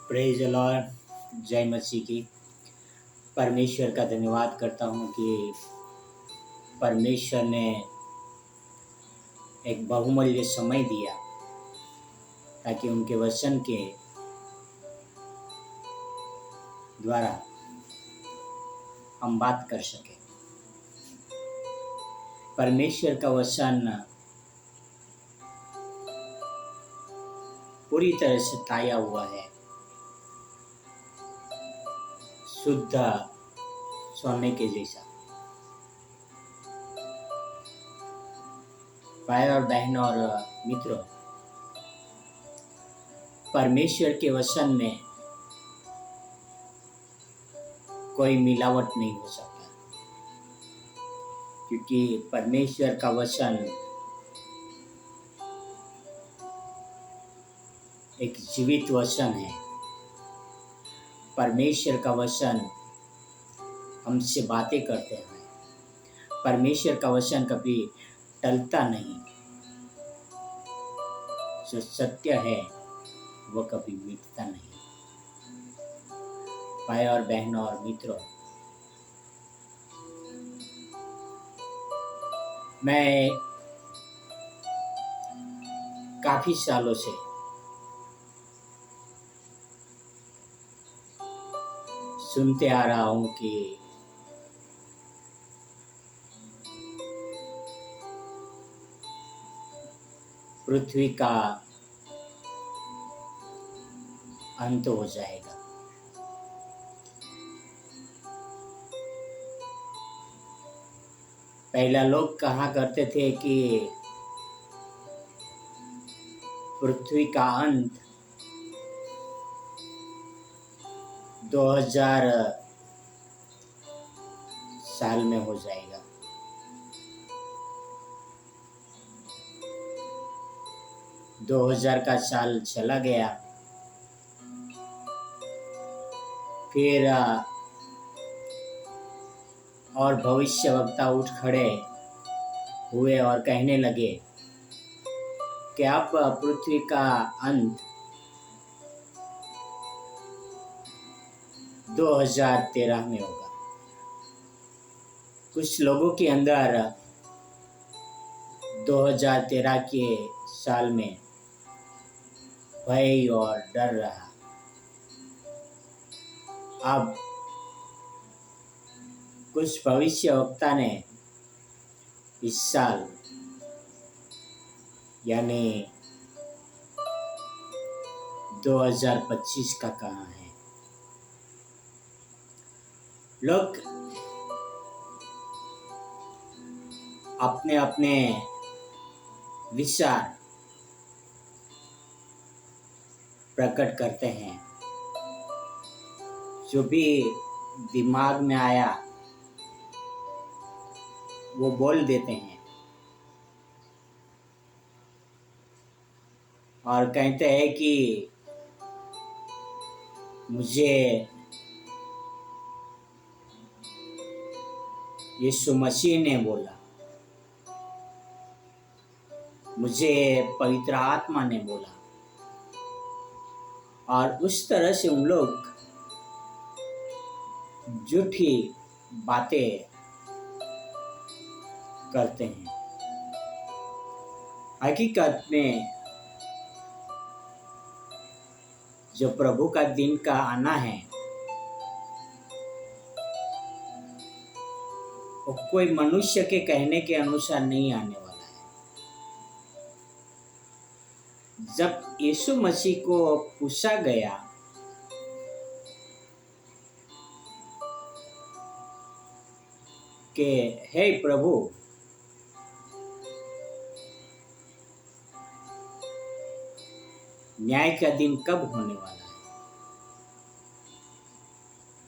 Praise the Lord. जय मसीह की। परमेश्वर का धन्यवाद करता हूँ कि परमेश्वर ने एक बहुमूल्य समय दिया ताकि उनके वचन के द्वारा हम बात कर सकें। परमेश्वर का वचन पूरी तरह से ताया हुआ है, शुद्ध सोने के जैसा। भाई और बहन और मित्रों, परमेश्वर के वचन में कोई मिलावट नहीं हो सकता, क्योंकि परमेश्वर का वचन एक जीवित वचन है। परमेश्वर का वचन हमसे बातें करते हैं। परमेश्वर का वचन कभी टलता नहीं। जो सत्य है वो कभी मिटता नहीं। भाई और बहनों और मित्रों, मैं काफी सालों से सुनते आ रहा हूं कि पृथ्वी का अंत हो जाएगा। पहला लोग कहा करते थे कि पृथ्वी का अंत 2000 साल में हो जाएगा। 2000 का साल चला गया, फिर और भविष्यवक्ता उठ खड़े हुए और कहने लगे कि अब पृथ्वी का अंत 2013 में होगा। कुछ लोगों के अंदर 2013 के साल में भय और डर रहा। अब कुछ भविष्यवक्ता ने इस साल यानी 2025 का कहा है। लोग अपने अपने विचार प्रकट करते हैं। जो भी दिमाग में आया वो बोल देते हैं और कहते हैं कि मुझे यीशु मसीह ने बोला, मुझे पवित्र आत्मा ने बोला। और उस तरह से उन लोग झूठी बातें करते हैं। हकीकत में जो प्रभु का दिन का आना है वो कोई मनुष्य के कहने के अनुसार नहीं आने वाला है। जब यीशु मसीह को पूछा गया कि हे प्रभु, न्याय का दिन कब होने वाला है,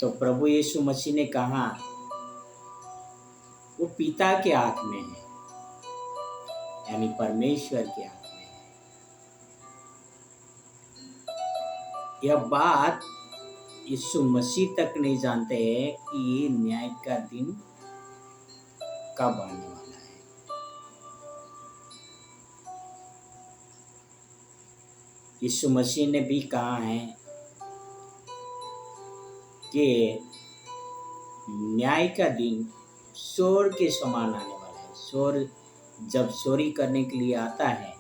तो प्रभु यीशु मसीह ने कहा वो पिता के हाथ में है, यानी परमेश्वर के हाथ में है। यह बात यीशु मसीह तक नहीं जानते हैं कि न्याय का दिन कब आने वाला है। यीशु मसीह ने भी कहा है कि न्याय का दिन चोर के समान आने वाला है। चोर जब चोरी करने के लिए आता है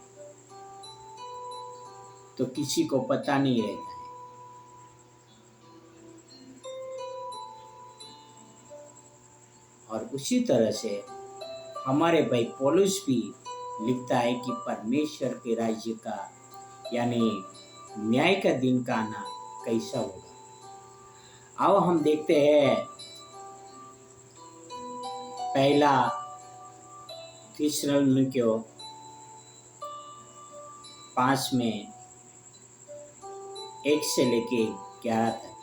तो किसी को पता नहीं रहता है। और उसी तरह से हमारे भाई पौलुस भी लिखता है कि परमेश्वर के राज्य का यानी न्याय का दिन का आना कैसा होगा। आओ हम देखते हैं पहला थिस्सलुनीकियों 5 में 1 से लेके 11 तक।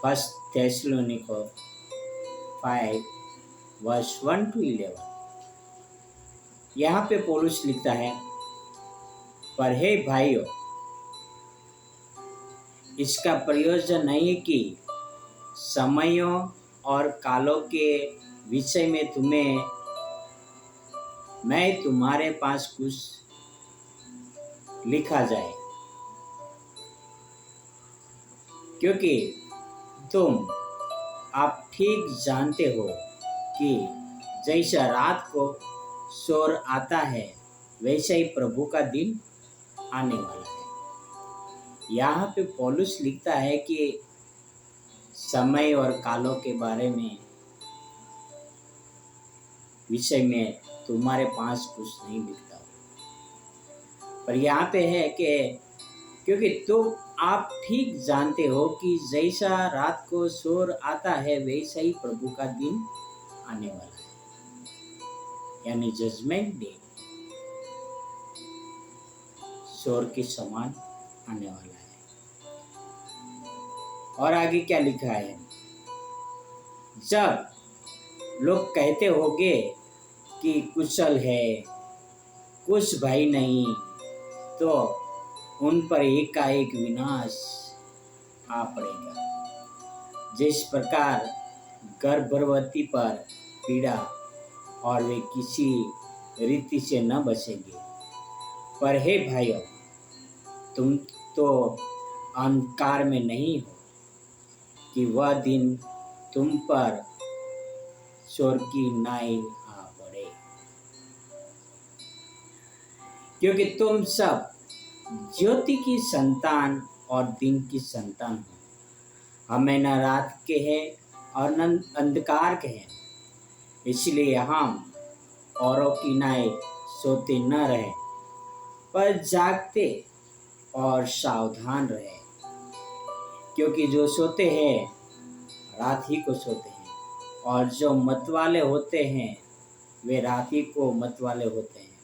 फर्स्ट थिस्सलुनीकियों 5 वर्स 1 to 11। यहाँ पे पौलुस लिखता है, पर हे भाइयों, इसका प्रयोजन नहीं है कि समयों और कालों के विषय में मैं तुम्हारे पास कुछ लिखा जाए, क्योंकि आप ठीक जानते हो कि जैसा रात को चोर आता है वैसे ही प्रभु का दिन आने वाला है। यहाँ पे पौलुस लिखता है कि समय और कालों के बारे में विषय में तुम्हारे पास कुछ नहीं लिखता, पर यहाँ पे है कि क्योंकि आप ठीक जानते हो कि जैसा रात को चोर आता है वैसा ही प्रभु का दिन आने वाला है, यानी जजमेंट डे चोर के समान आने वाला है। और आगे क्या लिखा है, जब लोग कहते होंगे कि कुशल है, कुछ भय नहीं, तो उन पर एकाएक विनाश आ पड़ेगा। जिस प्रकार गर्भवती पर पीड़ा और वे किसी रीति से न बचेंगे। पर हे भाइयों, तुम तो अंधकार में नहीं हो कि वह दिन तुम पर चोर की नाई आ पड़े, क्योंकि तुम सब ज्योति की संतान और दिन की संतान हो। हमें न रात के हैं और न अंधकार के हैं, इसलिए हम औरों की नाई सोते न रहे, पर जागते और सावधान रहे। क्योंकि जो सोते हैं रात ही को सोते हैं, और जो मतवाले होते हैं वे रात ही को मतवाले होते हैं।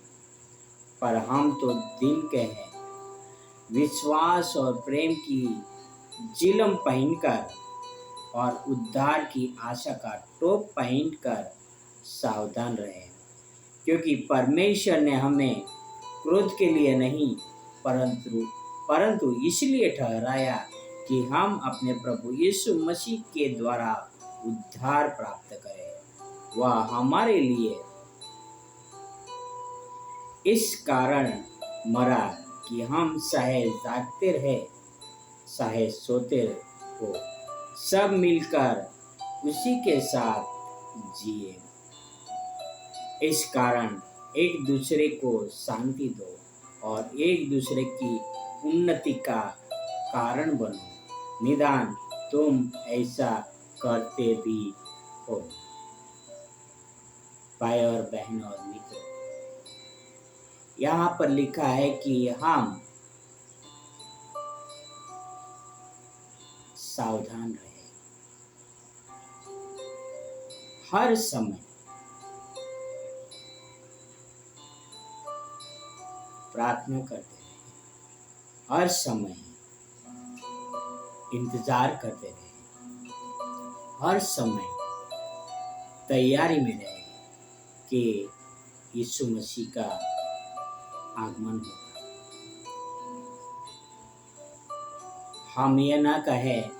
पर हम तो दिन के हैं, विश्वास और प्रेम की जिलम पहनकर और उद्धार की आशा का टोप पहनकर सावधान रहे। क्योंकि परमेश्वर ने हमें क्रोध के लिए नहीं परंतु इसलिए ठहराया कि हम अपने प्रभु यीशु मसीह के द्वारा उद्धार प्राप्त करें। वह हमारे लिए इस कारण मरा कि हम चाहे जागते रहे चाहे सोते हो, सब मिलकर उसी के साथ जिए। इस कारण एक दूसरे को शांति दो और एक दूसरे की उन्नति का कारण बनो। निदान तुम ऐसा करते भी हो। भाई और बहनों और मित्रों, यहाँ पर लिखा है कि हम सावधान रहे, हर समय प्रार्थना करते रहे, हर समय इंतजार करते रहे, हर समय तैयारी में रहे कि यीशु मसीह का आगमन होगा। हम ये ना कहें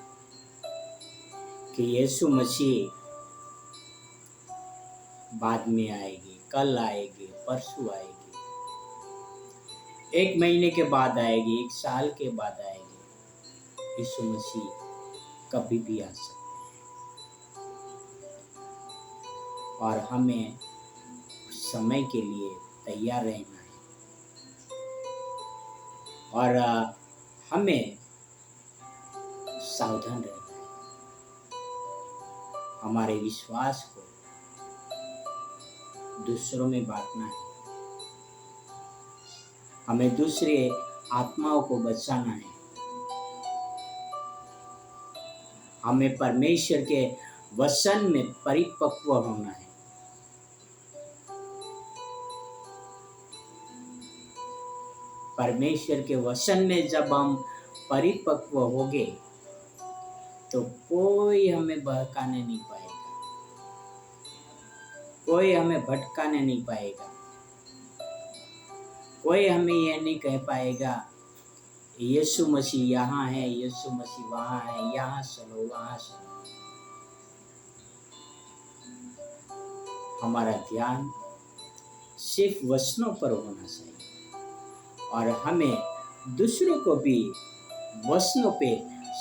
कि यीशु मसीह बाद में आएगी, कल आएगी, परसों आएगी, 1 महीने के बाद आएगी, 1 साल के बाद आएगी। यीशु मसीह कभी भी आ सकते हैं और हमें उस समय के लिए तैयार रहना है और हमें सावधान रहना है। हमारे विश्वास को दूसरों में बांटना है, हमें दूसरे आत्माओं को बचाना है, हमें परमेश्वर के वचन में परिपक्व होना है। परमेश्वर के वचन में जब हम परिपक्व होंगे तो कोई हमें बहकाने नहीं पाएगा, कोई हमें भटकाने नहीं पाएगा, कोई हमें यह नहीं कह पाएगा यीशु मसीह यहाँ है, यीशु मसीह वहाँ है, यहाँ चलो वहाँ चलो। हमारा ध्यान सिर्फ वचनों पर होना चाहिए और हमें दूसरों को भी वचनों पे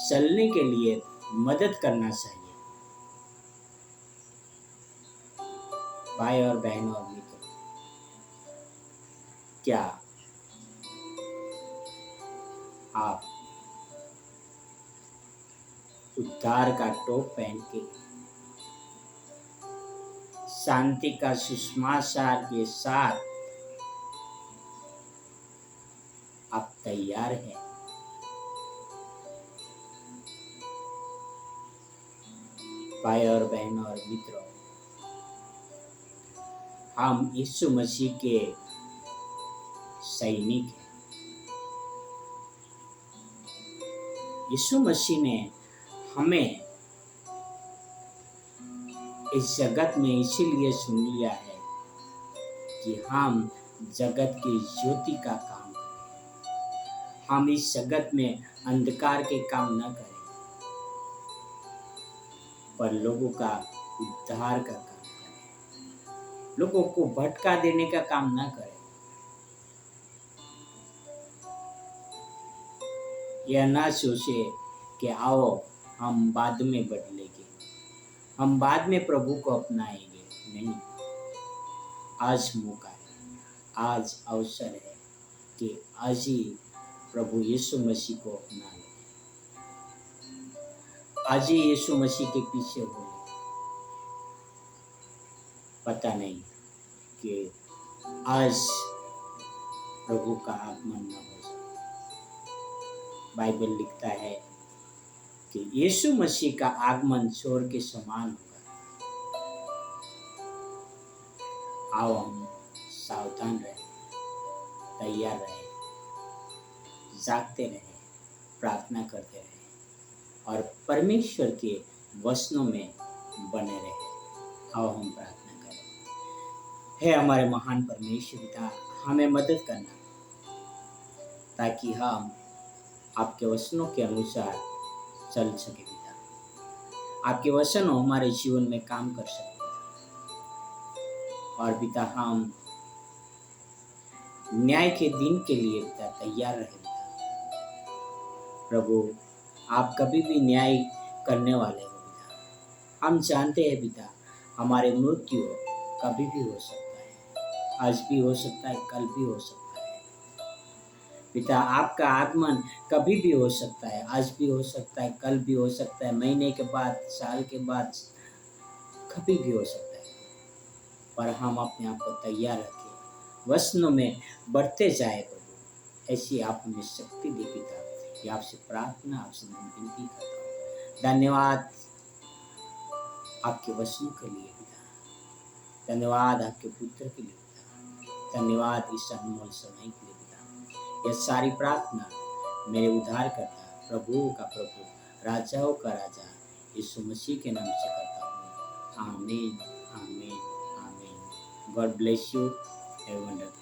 चलने के लिए मदद करना चाहिए। भाई और बहनों और मित्रों, क्या आप उद्धार का टोप पहन के शांति का सुसमाचार के साथ आप तैयार हैं? भाई और बहनों और मित्रों, हम यीशु मसीह के सैनिक हैं। यीशु मसीह ने हमें इस जगत में इसीलिए चुन लिया है कि हम जगत की ज्योति का काम करें। हम इस जगत में अंधकार के काम न करें, पर लोगों का उद्धार का काम करें, लोगों को भटका देने का काम न करें। यह ना सोचे कि आओ हम बाद में बदलेंगे, हम बाद में प्रभु को अपनाएंगे। नहीं, आज मौका है, आज अवसर है कि आज ही प्रभु यीशु मसीह को अपना लें, आज ही यीशु मसीह के पीछे हो लें। पता नहीं कि आज प्रभु का आगमन न हो जाए। बाइबल लिखता है कि यीशु मसीह का आगमन चोर के समान होगा। आओ हम सावधान रहें, तैयार रहें, जागते रहें, प्रार्थना करते रहें और परमेश्वर के वचनों में बने रहें। आओ हम प्रार्थना करें। हे हमारे महान परमेश्वर पिता, हमें मदद करना ताकि हम आपके वचनों के अनुसार चल सके पिता। आपके वचन हमारे जीवन में काम कर सके और पिता हम न्याय के दिन के लिए पिता तैयार रहे पिता। प्रभु आप कभी भी न्याय करने वाले हो पिता। हम जानते हैं पिता हमारे मृत्यु कभी भी हो सकता है, आज भी हो सकता है, कल भी हो सकता है पिता। आपका आगमन कभी भी हो सकता है, आज भी हो सकता है, कल भी हो सकता है, महीने के बाद, साल के बाद, कभी भी हो सकता है। पर हम अपने आप को तैयार रखें, वचनों में बढ़ते जाए प्रभु। ऐसी आप हमें शक्ति दे पिता। ये आपसे प्रार्थना, आपसे विनती करता हूँ। धन्यवाद आपके वचनों के लिए पिता, धन्यवाद आपके पुत्र के लिए पिता, धन्यवाद इस अनमोल समय के लिए पिता। यह सारी प्रार्थना मेरे उद्धारकर्ता, प्रभु का प्रभु, राजाओं का राजा यीशु मसीह के नाम से करता हूँ। आमीन, आमीन, आमीन। God bless you. Have a wonderful